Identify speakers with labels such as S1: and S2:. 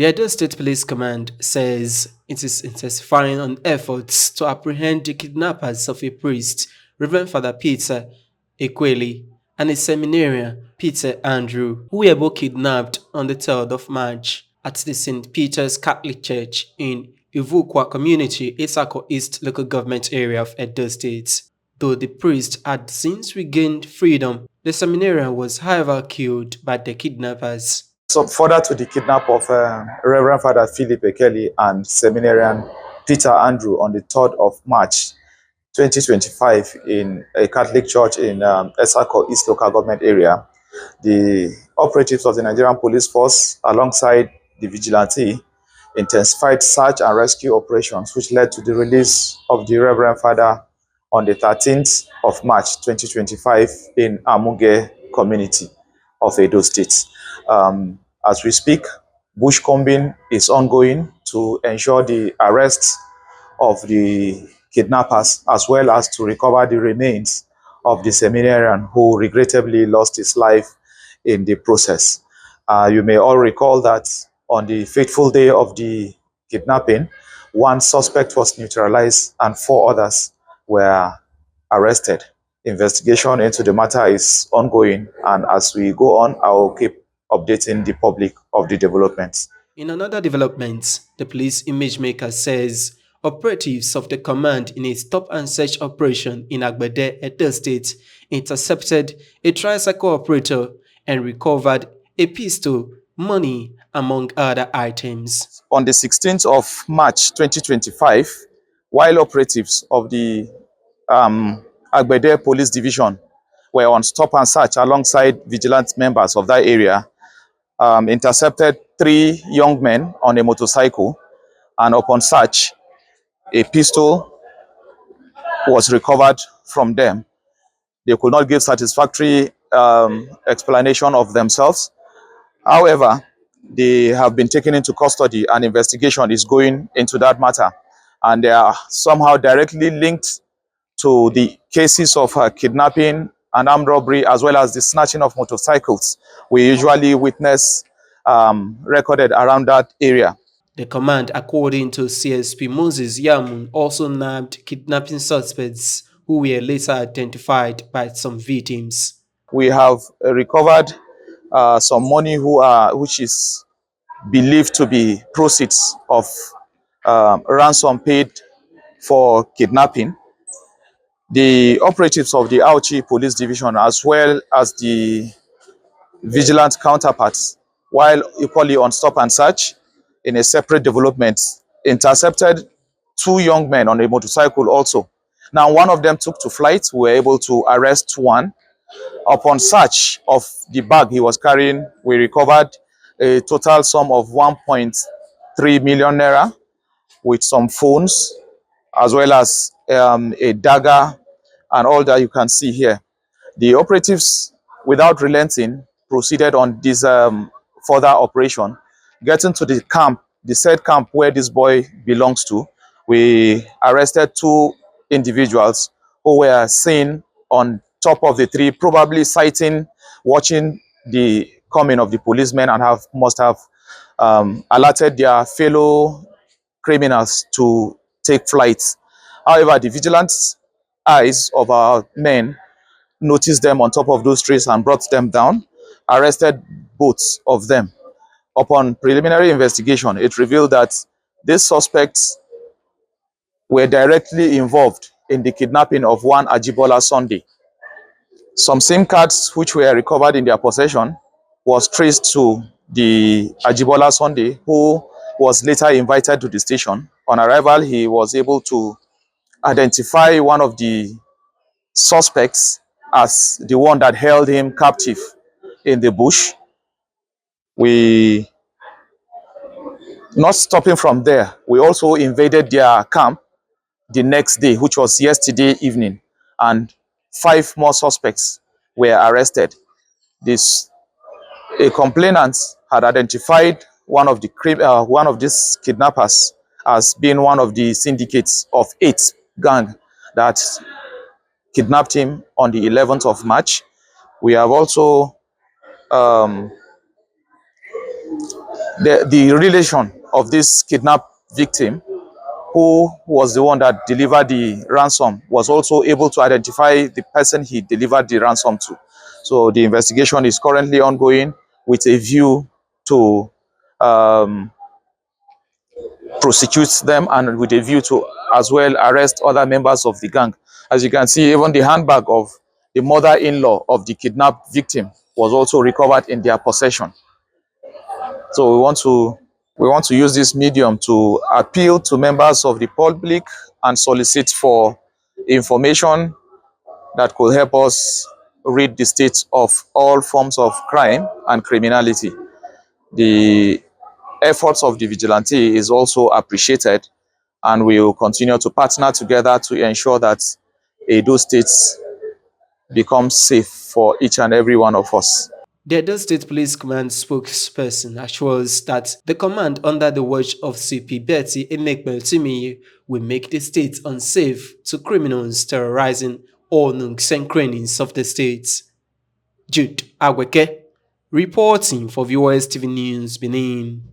S1: The Edo State Police Command says it is intensifying on efforts to apprehend the kidnappers of a priest, Reverend Father Peter Equ, and a seminarian, Peter Andrew, who were both kidnapped on the 3rd of March at the St. Peter's Catholic Church in Iuka community, Tricycle East local government area of Edo State. Though the priest had since regained freedom, the seminarian was however killed by the kidnappers.
S2: So further to the kidnap of Reverend Father Philip Eelli and Seminarian Peter Andrew on the 3rd of March 2025 in a Catholic church in Esan East local government area, the operatives of the Nigerian Police Force alongside the vigilante intensified search and rescue operations, which led to the release of the Reverend Father on the 13th of March 2025 in Amug community of Edo State. As we speak, bush combing is ongoing to ensure the arrest of the kidnappers, as well as to recover the remains of the seminarian who regrettably lost his life in the process. You may all recall that on the fateful day of the kidnapping, one suspect was neutralized and 4 others were arrested. Investigation into the matter is ongoing, and as we go on, I will keep updating the public of the developments.
S1: In another development, the police image maker says operatives of the command in a stop and search operation in Agbede, Edo State, intercepted a tricycle operator and recovered a pistol, money, among other items.
S2: On the 16th of March 2025, while operatives of the Agbede Police Division were on stop and search alongside vigilant members of that area, intercepted 3 young men on a motorcycle, and upon search, a pistol was recovered from them. They could not give satisfactory explanation of themselves. However, they have been taken into custody and investigation is going into that matter. And they are somehow directly linked to the cases of kidnapping and armed robbery, as well as the snatching of motorcycles we usually witness recorded around that area.
S1: The command, according to CSP Moses Yamun, also nabbed kidnapping suspects who were later identified by some victims.
S2: We have recovered some money which is believed to be proceeds of ransom paid for kidnapping. The operatives of the Auchi Police Division, as well as the vigilant counterparts, while equally on stop and search in a separate development, intercepted 2 young men on a motorcycle also. Now, one of them took to flight. We were able to arrest one. Upon search of the bag he was carrying, we recovered a total sum of 1.3 million naira with some phones, as well as a dagger and all that you can see here. The operatives, without relenting, proceeded on this further operation. Getting to the camp, the said camp where this boy belongs to, we arrested 2 individuals who were seen on top of the tree, probably watching the coming of the policemen, and must have alerted their fellow criminals to take flight. However, the vigilant eyes of our men noticed them on top of those trees and brought them down, arrested both of them. Upon preliminary investigation, it revealed that these suspects were directly involved in the kidnapping of one Ajibola Sunday. Some SIM cards which were recovered in their possession was traced to the Ajibola Sunday, who was later invited to the station. On arrival, he was able to identify one of the suspects as the one that held him captive in the bush. We, not stopping from there, we also invaded their camp the next day, which was yesterday evening, and 5 more suspects were arrested. A complainant had identified one of these kidnappers as being one of the syndicates of 8 gang that kidnapped him on the 11th of March. We have also the relation of this kidnapped victim, who was the one that delivered the ransom, was also able to identify the person he delivered the ransom to. So the investigation is currently ongoing with a view to um, prosecute them, and with a view to as well arrest other members of the gang. As you can see, even the handbag of the mother-in-law of the kidnapped victim was also recovered in their possession. So we want to use this medium to appeal to members of the public and solicit for information that could help us rid the state of all forms of crime and criminality. The efforts of the vigilante is also appreciated, and we will continue to partner together to ensure that Edo State becomes safe for each and every one of us.
S1: The Edo State Police Command spokesperson assures that the command under the watch of CP Betty Emek will make the state unsafe to criminals terrorizing all nooks and crannies of the state. Jude Agweke, reporting for VOS TV News, Benin.